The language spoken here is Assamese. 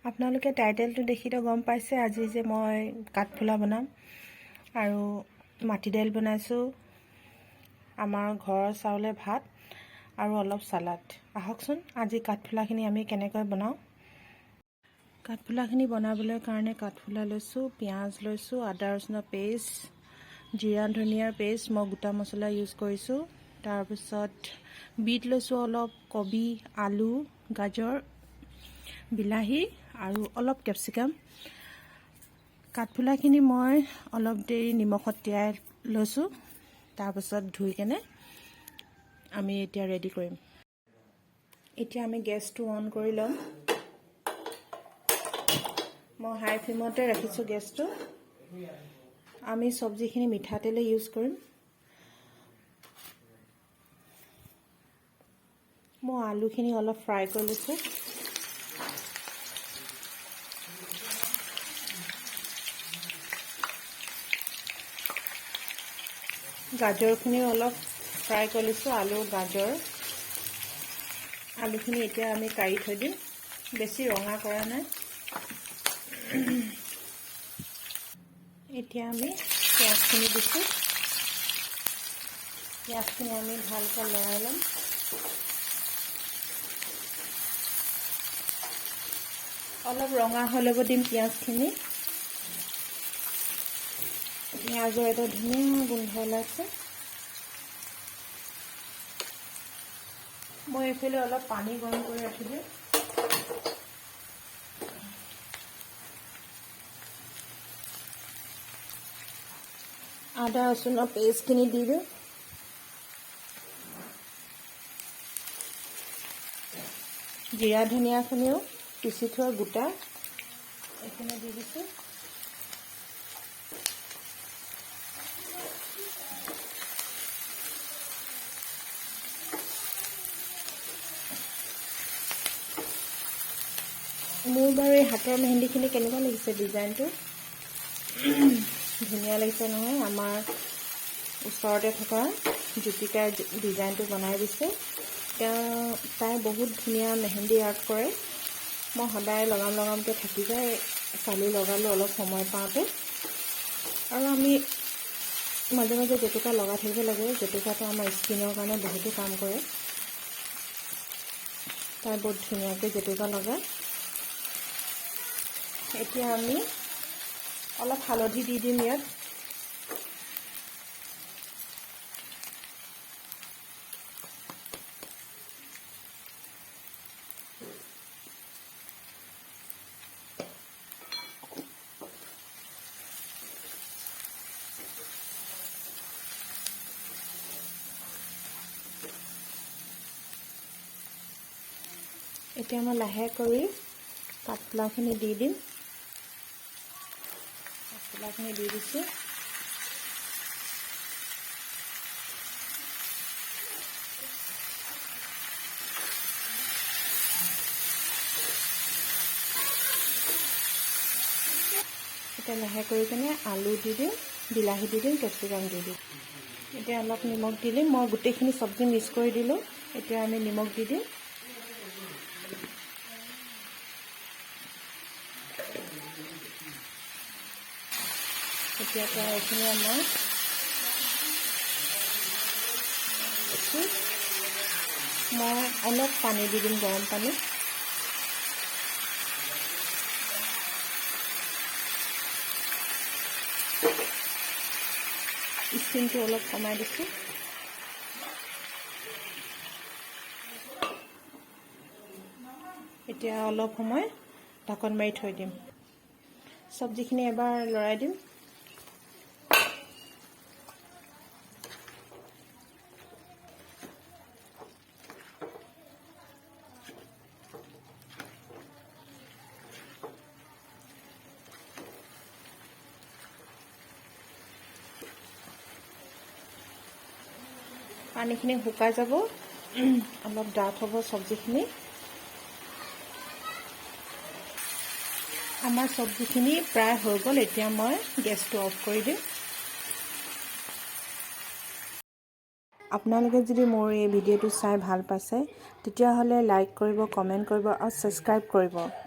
আপোনালোকে টাইটেলটো দেখি তো গম পাইছে আজি যে মই কাঠফুলা বনাম আৰু মাটি দাইল বনাইছোঁ, আমাৰ ঘৰৰ চাউলে ভাত আৰু অলপ সালাড। আহকচোন আজি কাঠফুলাখিনি আমি কেনেকৈ বনাওঁ। কাঠফুলাখিনি বনাবলৈ কাৰণে কাঠফুলা লৈছোঁ, পিঁয়াজ লৈছোঁ, আদা ৰচুনৰ পেষ্ট, জিৰা ধনিয়াৰ পেষ্ট, মই গোটা মছলা ইউজ কৰিছোঁ। তাৰপিছত বিট লৈছোঁ অলপ, কবি, আলু, গাজৰ, বিলাহী আৰু অলপ কেপচিকাম। কাঠফুলাখিনি মই অলপ দেৰি নিমখত তিয়াই লৈছোঁ, তাৰপিছত ধুই কেনে আমি এতিয়া ৰেডি কৰিম। এতিয়া আমি গেছটো অন কৰি ল'ম। মই হাই ফ্লেমতে ৰাখিছোঁ গেছটো। আমি চব্জিখিনি মিঠাতেলে ইউজ কৰিম। মই আলুখিনি অলপ ফ্ৰাই কৰি লৈছোঁ। গাজৰখিনিও অলপ ফ্ৰাই কৰি লৈছোঁ, আলু গাজৰ। আলুখিনি এতিয়া আমি কাঢ়ি থৈ দিম, বেছি ৰঙা কৰা নাই। এতিয়া আমি পিঁয়াজখিনি দিছোঁ। পিঁয়াজখিনি আমি ভালকৈ লৰাই ল'ম। অলপ ৰঙা হৈ ল'ব দিম পিঁয়াজখিনি। পিঁয়াজৰ এটা ধুনীয়া গোন্ধ ওলাইছে। মই এইফালে অলপ পানী গৰম কৰি ৰাখিছোঁ। আদা ৰচুনৰ পেষ্টখিনি দি দিওঁ। জিৰা ধনিয়াখিনিও পিচি থোৱা গোটা এইখিনি দি দিছোঁ। মোৰ বাৰু এই হাতৰ মেহেন্দিখিনি কেনেকুৱা লাগিছে, ডিজাইনটো ধুনীয়া লাগিছে নহয়। আমাৰ ওচৰতে থকা জ্যোতিকাই ডিজাইনটো বনাই দিছে। তাই বহুত ধুনীয়া মেহেন্দি আৰ্ট কৰে। মই সদায় লগামকৈ থাকি যায়, কালি লগালোঁ অলপ সময় পাওঁতে। আৰু আমি মাজে মাজে জেতুকা লগাই থাকিব লাগে। জেতুকাটো আমাৰ স্কিনৰ কাৰণে বহুতো কাম কৰে। তাই বহুত ধুনীয়াকৈ জেতুকা লগায়। এতিয়া আমি অলপ হালধি দি দিম ইয়াত। এতিয়া মই লাহে কৰি কাঠফুলাখিনি দি দিম। কাঠফুলাখিনি দি দিছোঁ। এতিয়া লাহে কৰি কিনে আলু দি দিম, বিলাহী দি দিম, কেপচিকাম দি দিম। এতিয়া অলপ নিমখ দি দিম। মই গোটেইখিনি চব্জি মিক্স কৰি দিলোঁ। এতিয়া আমি নিমখ দি দিম। এতিয়া এইখিনি মই অলপ পানী দি দিম, গৰম পানী। স্টিমটো অলপ কমাই দিছোঁ। এতিয়া অলপ সময় ঢাকন মাৰি থৈ দিম। চব্জিখিনি এবাৰ লৰাই দিম। পানীখিনি শুকাই যাব, অলপ ডাঠ হ'ব চব্জিখিনি। আমাৰ চব্জিখিনি প্ৰায় হৈ গ'ল। এতিয়া মই গেছটো অফ কৰি দিম। আপোনালোকে যদি মোৰ এই ভিডিঅ'টো চাই ভাল পাইছে তেতিয়াহ'লে লাইক কৰিব, কমেণ্ট কৰিব আৰু ছাবস্ক্ৰাইব কৰিব।